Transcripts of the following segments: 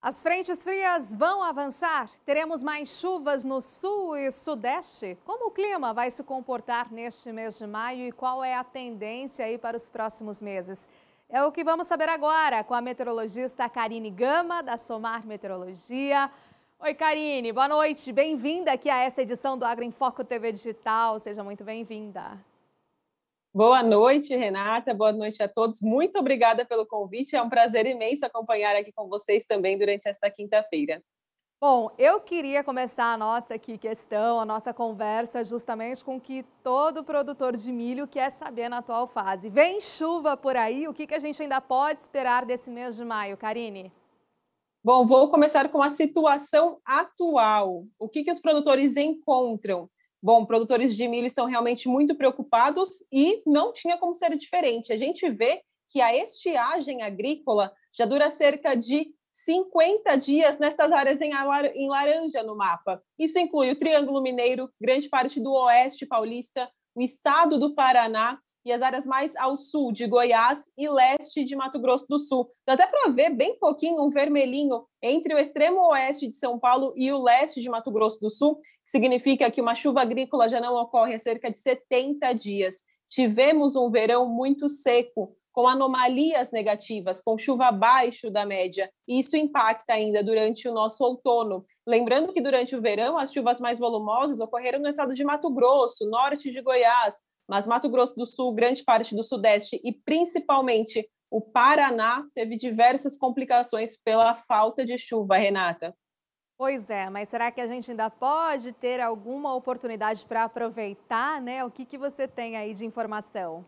As frentes frias vão avançar? Teremos mais chuvas no sul e sudeste? Como o clima vai se comportar neste mês de maio e qual é a tendência aí para os próximos meses? É o que vamos saber agora com a meteorologista Karine Gama, da Somar Meteorologia. Oi, Karine, boa noite. Bem-vinda aqui a essa edição do Agro em Foco TV Digital. Seja muito bem-vinda. Boa noite, Renata. Boa noite a todos. Muito obrigada pelo convite. É um prazer imenso acompanhar aqui com vocês também durante esta quinta-feira. Bom, eu queria começar a nossa questão, a nossa conversa, justamente com o que todo produtor de milho quer saber na atual fase. Vem chuva por aí? O que a gente ainda pode esperar desse mês de maio, Karine? Bom, vou começar com a situação atual. O que os produtores encontram? Bom, produtores de milho estão realmente muito preocupados e não tinha como ser diferente. A gente vê que a estiagem agrícola já dura cerca de 50 dias nestas áreas em laranja no mapa. Isso inclui o Triângulo Mineiro, grande parte do Oeste Paulista, o estado do Paraná e as áreas mais ao sul de Goiás e leste de Mato Grosso do Sul. Dá até para ver bem pouquinho um vermelhinho entre o extremo oeste de São Paulo e o leste de Mato Grosso do Sul, que significa que uma chuva agrícola já não ocorre há cerca de 70 dias. Tivemos um verão muito seco, com anomalias negativas, com chuva abaixo da média, e isso impacta ainda durante o nosso outono. Lembrando que durante o verão, as chuvas mais volumosas ocorreram no estado de Mato Grosso, norte de Goiás, mas Mato Grosso do Sul, grande parte do Sudeste e principalmente o Paraná teve diversas complicações pela falta de chuva, Renata. Pois é, mas será que a gente ainda pode ter alguma oportunidade para aproveitar, né? O que você tem aí de informação?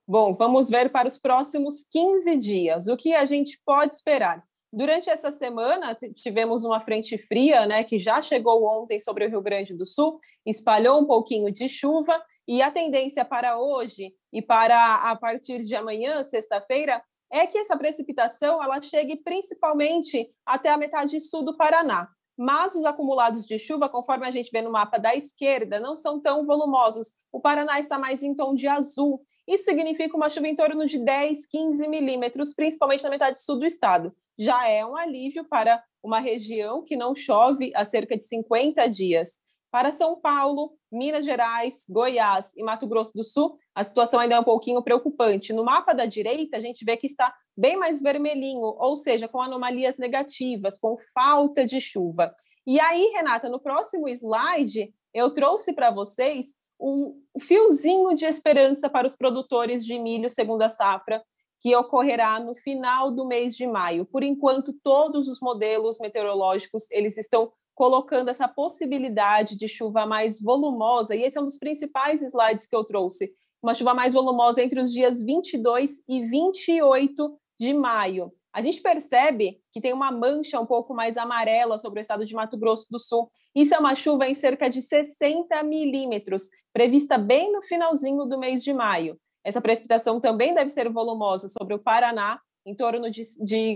Bom, vamos ver para os próximos 15 dias. O que a gente pode esperar? Durante essa semana, tivemos uma frente fria, né, que já chegou ontem sobre o Rio Grande do Sul, espalhou um pouquinho de chuva, e a tendência para hoje e para a partir de amanhã, sexta-feira, é que essa precipitação ela chegue principalmente até a metade sul do Paraná. Mas os acumulados de chuva, conforme a gente vê no mapa da esquerda, não são tão volumosos. O Paraná está mais em tom de azul. Isso significa uma chuva em torno de 10, 15 milímetros, principalmente na metade sul do estado. Já é um alívio para uma região que não chove há cerca de 50 dias. Para São Paulo, Minas Gerais, Goiás e Mato Grosso do Sul, a situação ainda é um pouquinho preocupante. No mapa da direita, a gente vê que está bem mais vermelhinho, ou seja, com anomalias negativas, com falta de chuva. E aí, Renata, no próximo slide, eu trouxe para vocês um fiozinho de esperança para os produtores de milho segunda safra, que ocorrerá no final do mês de maio. Por enquanto, todos os modelos meteorológicos eles estão colocando essa possibilidade de chuva mais volumosa, e esse é um dos principais slides que eu trouxe, uma chuva mais volumosa entre os dias 22 e 28 de maio. A gente percebe que tem uma mancha um pouco mais amarela sobre o estado de Mato Grosso do Sul. Isso é uma chuva em cerca de 60 milímetros, prevista bem no finalzinho do mês de maio. Essa precipitação também deve ser volumosa sobre o Paraná, em torno de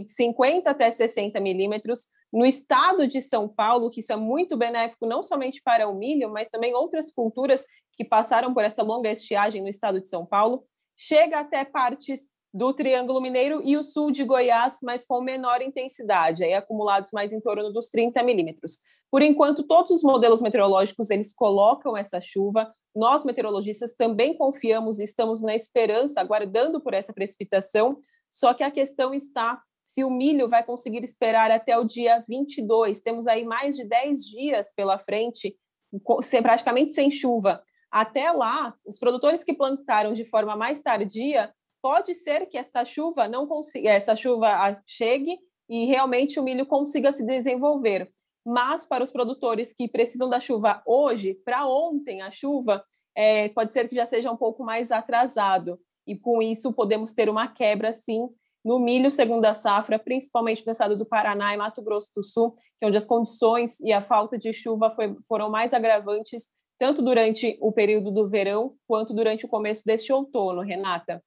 50 até 60 milímetros. No estado de São Paulo, que isso é muito benéfico não somente para o milho, mas também outras culturas que passaram por essa longa estiagem no estado de São Paulo. Chega até partes do Triângulo Mineiro e o sul de Goiás, mas com menor intensidade, aí acumulados mais em torno dos 30 milímetros. Por enquanto, todos os modelos meteorológicos eles colocam essa chuva. Nós, meteorologistas, também confiamos e estamos na esperança, aguardando por essa precipitação, só que a questão está se o milho vai conseguir esperar até o dia 22. Temos aí mais de 10 dias pela frente, praticamente sem chuva. Até lá, os produtores que plantaram de forma mais tardia, pode ser que essa chuva chegue e realmente o milho consiga se desenvolver. Mas para os produtores que precisam da chuva hoje, para ontem a chuva, pode ser que já seja um pouco mais atrasado. E com isso podemos ter uma quebra, sim, no milho segunda safra, principalmente no estado do Paraná e Mato Grosso do Sul, que é onde as condições e a falta de chuva foram mais agravantes, tanto durante o período do verão, quanto durante o começo deste outono, Renata.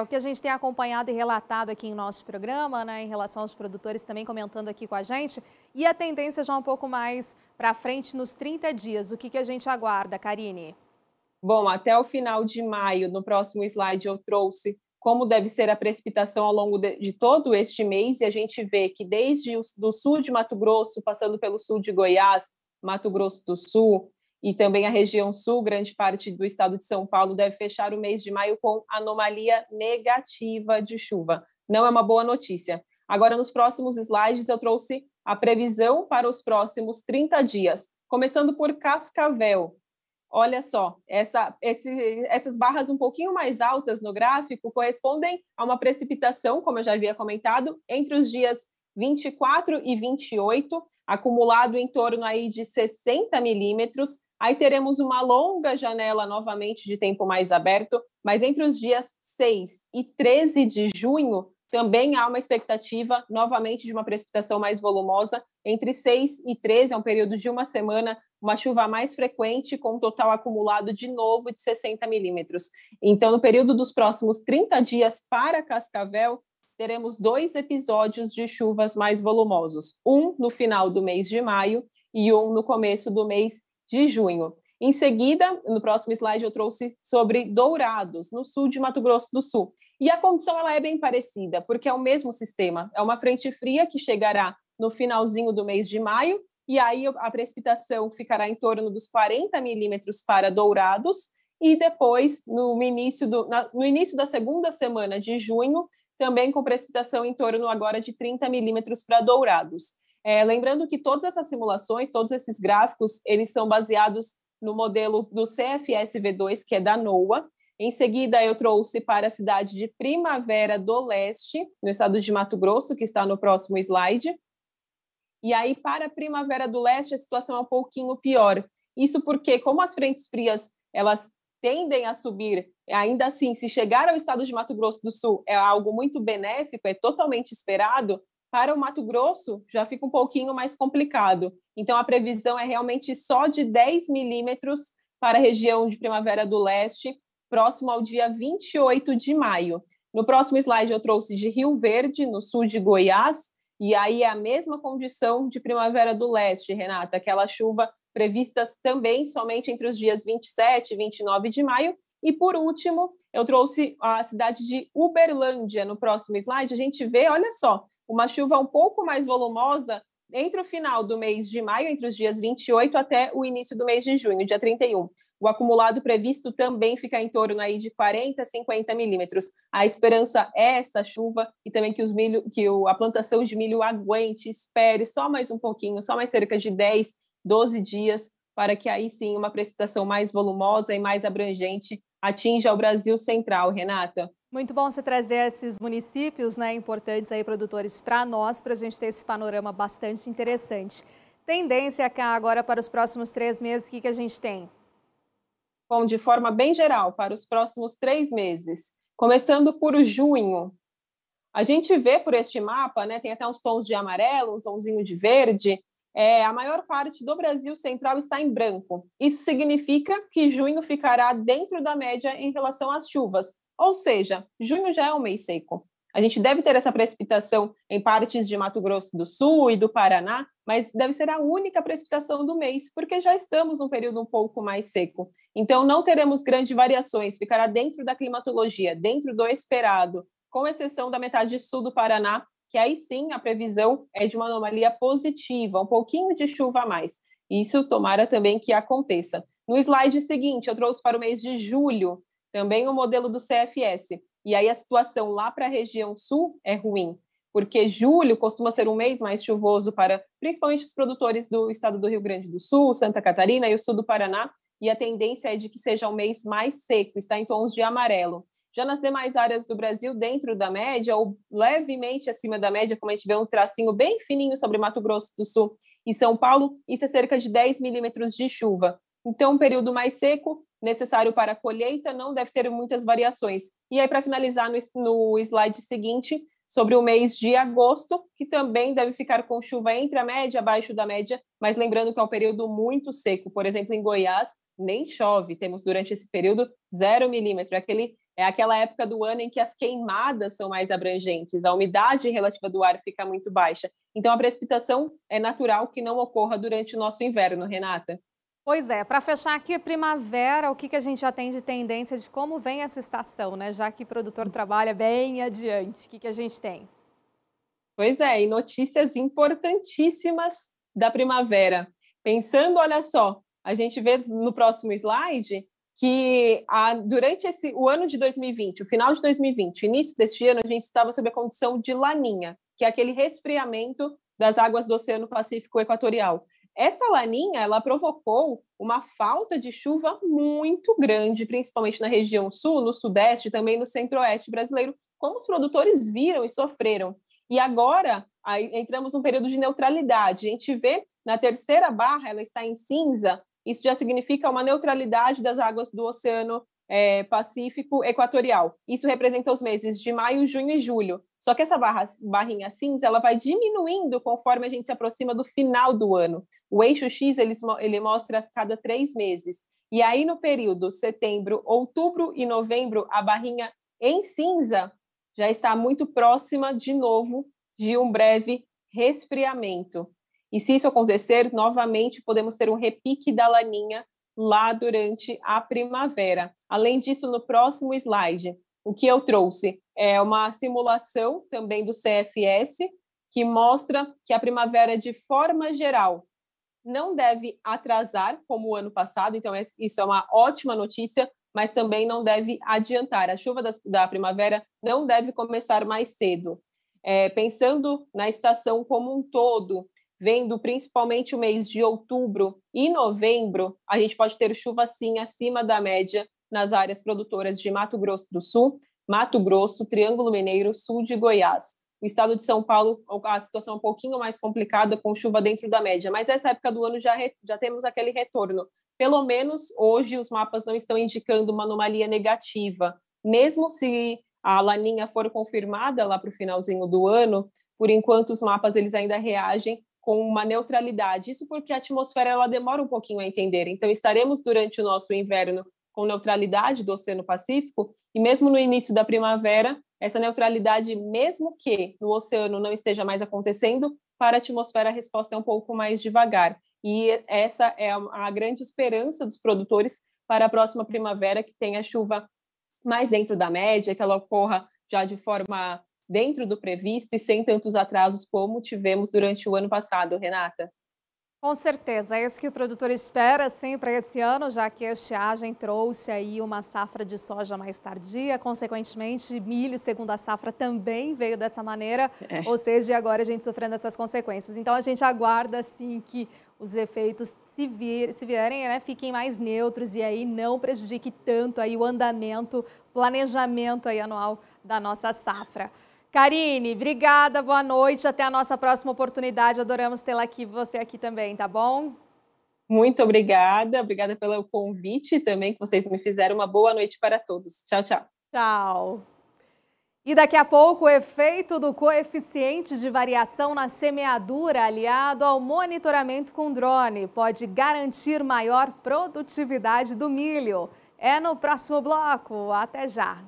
O que a gente tem acompanhado e relatado aqui em nosso programa, né, em relação aos produtores também comentando aqui com a gente, e a tendência já um pouco mais para frente nos 30 dias. O que a gente aguarda, Karine? Bom, até o final de maio, no próximo slide eu trouxe como deve ser a precipitação ao longo de todo este mês, e a gente vê que desde do sul de Mato Grosso, passando pelo sul de Goiás, Mato Grosso do Sul, e também a região sul, grande parte do estado de São Paulo, deve fechar o mês de maio com anomalia negativa de chuva. Não é uma boa notícia. Agora, nos próximos slides, eu trouxe a previsão para os próximos 30 dias, começando por Cascavel. Olha só, essas barras um pouquinho mais altas no gráfico correspondem a uma precipitação, como eu já havia comentado, entre os dias 24 e 28, acumulado em torno aí de 60 milímetros. Aí teremos uma longa janela novamente de tempo mais aberto, mas entre os dias 6 e 13 de junho, também há uma expectativa novamente de uma precipitação mais volumosa. Entre 6 e 13, é um período de uma semana, uma chuva mais frequente, com um total acumulado de novo de 60 milímetros. Então, no período dos próximos 30 dias para Cascavel, teremos 2 episódios de chuvas mais volumosos, um no final do mês de maio e um no começo do mês de junho. Em seguida, no próximo slide, eu trouxe sobre Dourados, no sul de Mato Grosso do Sul. E a condição ela é bem parecida, porque é o mesmo sistema. É uma frente fria que chegará no finalzinho do mês de maio, e aí a precipitação ficará em torno dos 40 milímetros para Dourados, e depois, no início da segunda semana de junho, também com precipitação em torno agora de 30 milímetros para Dourados. Lembrando que todas essas simulações, todos esses gráficos, eles são baseados no modelo do CFS-V2, que é da NOAA. Em seguida, eu trouxe para a cidade de Primavera do Leste, no estado de Mato Grosso, que está no próximo slide. E aí, para Primavera do Leste, a situação é um pouquinho pior. Isso porque, como as frentes frias, elas tendem a subir, ainda assim, se chegar ao estado de Mato Grosso do Sul, é algo muito benéfico, é totalmente esperado. Para o Mato Grosso, já fica um pouquinho mais complicado. Então, a previsão é realmente só de 10 milímetros para a região de Primavera do Leste, próximo ao dia 28 de maio. No próximo slide, eu trouxe de Rio Verde, no sul de Goiás, e aí é a mesma condição de Primavera do Leste, Renata, aquela chuva prevista também somente entre os dias 27 e 29 de maio. E, por último, eu trouxe a cidade de Uberlândia. No próximo slide, a gente vê, olha só, uma chuva um pouco mais volumosa entre o final do mês de maio, entre os dias 28 até o início do mês de junho, dia 31. O acumulado previsto também fica em torno aí de 40 a 50 milímetros. A esperança é essa chuva e também que a plantação de milho aguente, espere só mais um pouquinho, só mais cerca de 10, 12 dias, para que aí sim uma precipitação mais volumosa e mais abrangente atinja o Brasil central, Renata. Muito bom você trazer esses municípios, né, importantes aí, produtores, para nós, para a gente ter esse panorama bastante interessante. Tendência cá agora para os próximos 3 meses, o que a gente tem? Bom, de forma bem geral, para os próximos 3 meses, começando por junho, a gente vê por este mapa, né, tem até uns tons de amarelo, um tonzinho de verde, a maior parte do Brasil central está em branco. Isso significa que junho ficará dentro da média em relação às chuvas, ou seja, junho já é um mês seco. A gente deve ter essa precipitação em partes de Mato Grosso do Sul e do Paraná, mas deve ser a única precipitação do mês, porque já estamos num período um pouco mais seco. Então, não teremos grandes variações, ficará dentro da climatologia, dentro do esperado, com exceção da metade sul do Paraná, que aí sim a previsão é de uma anomalia positiva, um pouquinho de chuva a mais. Isso tomara também que aconteça. No slide seguinte, eu trouxe para o mês de julho, também o modelo do CFS. E aí a situação lá para a região sul é ruim, porque julho costuma ser um mês mais chuvoso para principalmente os produtores do estado do Rio Grande do Sul, Santa Catarina e o sul do Paraná, e a tendência é de que seja um mês mais seco, está em tons de amarelo. Já nas demais áreas do Brasil, dentro da média ou levemente acima da média, como a gente vê um tracinho bem fininho sobre Mato Grosso do Sul e São Paulo, isso é cerca de 10 milímetros de chuva. Então, um período mais seco, necessário para a colheita, não deve ter muitas variações. E aí, para finalizar no slide seguinte, sobre o mês de agosto, que também deve ficar com chuva entre a média e abaixo da média, mas lembrando que é um período muito seco. Por exemplo, em Goiás, nem chove, temos durante esse período 0 milímetro. É aquela época do ano em que as queimadas são mais abrangentes, a umidade relativa do ar fica muito baixa. Então, a precipitação é natural que não ocorra durante o nosso inverno, Renata. Pois é, para fechar aqui a primavera, o que a gente já tem de tendência de como vem essa estação, né? Já que o produtor trabalha bem adiante, o que a gente tem? Pois é, e notícias importantíssimas da primavera. Pensando, olha só, a gente vê no próximo slide que durante o ano de 2020, o final de 2020, início deste ano, a gente estava sob a condição de laninha, que é aquele resfriamento das águas do Oceano Pacífico Equatorial. Esta laninha, ela provocou uma falta de chuva muito grande, principalmente na região sul, no sudeste, também no centro-oeste brasileiro, como os produtores viram e sofreram. E agora, aí, entramos num período de neutralidade. A gente vê na terceira barra, ela está em cinza, isso já significa uma neutralidade das águas do Oceano Pacífico Equatorial. Isso representa os meses de maio, junho e julho. Só que essa barrinha cinza ela vai diminuindo conforme a gente se aproxima do final do ano. O eixo X ele mostra cada 3 meses. E aí, no período setembro, outubro e novembro, a barrinha em cinza já está muito próxima, de novo, de um breve resfriamento. E se isso acontecer, novamente, podemos ter um repique da laninha lá durante a primavera. Além disso, no próximo slide, o que eu trouxe é uma simulação também do CFS, que mostra que a primavera, de forma geral, não deve atrasar, como o ano passado, então isso é uma ótima notícia, mas também não deve adiantar. A chuva da primavera não deve começar mais cedo. Pensando na estação como um todo, vendo principalmente o mês de outubro e novembro, a gente pode ter chuva, sim, acima da média nas áreas produtoras de Mato Grosso do Sul, Mato Grosso, Triângulo Mineiro, sul de Goiás. O estado de São Paulo, a situação é um pouquinho mais complicada, com chuva dentro da média, mas essa época do ano já temos aquele retorno. Pelo menos hoje os mapas não estão indicando uma anomalia negativa. Mesmo se a laninha for confirmada lá para o finalzinho do ano, por enquanto os mapas eles ainda reagem com uma neutralidade. Isso porque a atmosfera ela demora um pouquinho a entender. Então estaremos durante o nosso inverno com neutralidade do Oceano Pacífico e mesmo no início da primavera, essa neutralidade, mesmo que no oceano não esteja mais acontecendo, para a atmosfera a resposta é um pouco mais devagar. E essa é a grande esperança dos produtores para a próxima primavera, que tenha chuva mais dentro da média, que ela ocorra já de forma dentro do previsto e sem tantos atrasos como tivemos durante o ano passado, Renata. Com certeza, é isso que o produtor espera sim para esse ano, já que a estiagem trouxe aí uma safra de soja mais tardia, consequentemente milho, segundo a safra, também veio dessa maneira, ou seja, agora a gente sofrendo essas consequências. Então a gente aguarda sim que os efeitos, se vierem, né, fiquem mais neutros e aí não prejudique tanto aí o andamento, planejamento aí anual da nossa safra. Karine, obrigada, boa noite, até a nossa próxima oportunidade, adoramos tê-la aqui, você aqui também, tá bom? Muito obrigada pelo convite também que vocês me fizeram, uma boa noite para todos. Tchau, tchau. Tchau. E daqui a pouco o efeito do coeficiente de variação na semeadura aliado ao monitoramento com drone pode garantir maior produtividade do milho. É no próximo bloco, até já.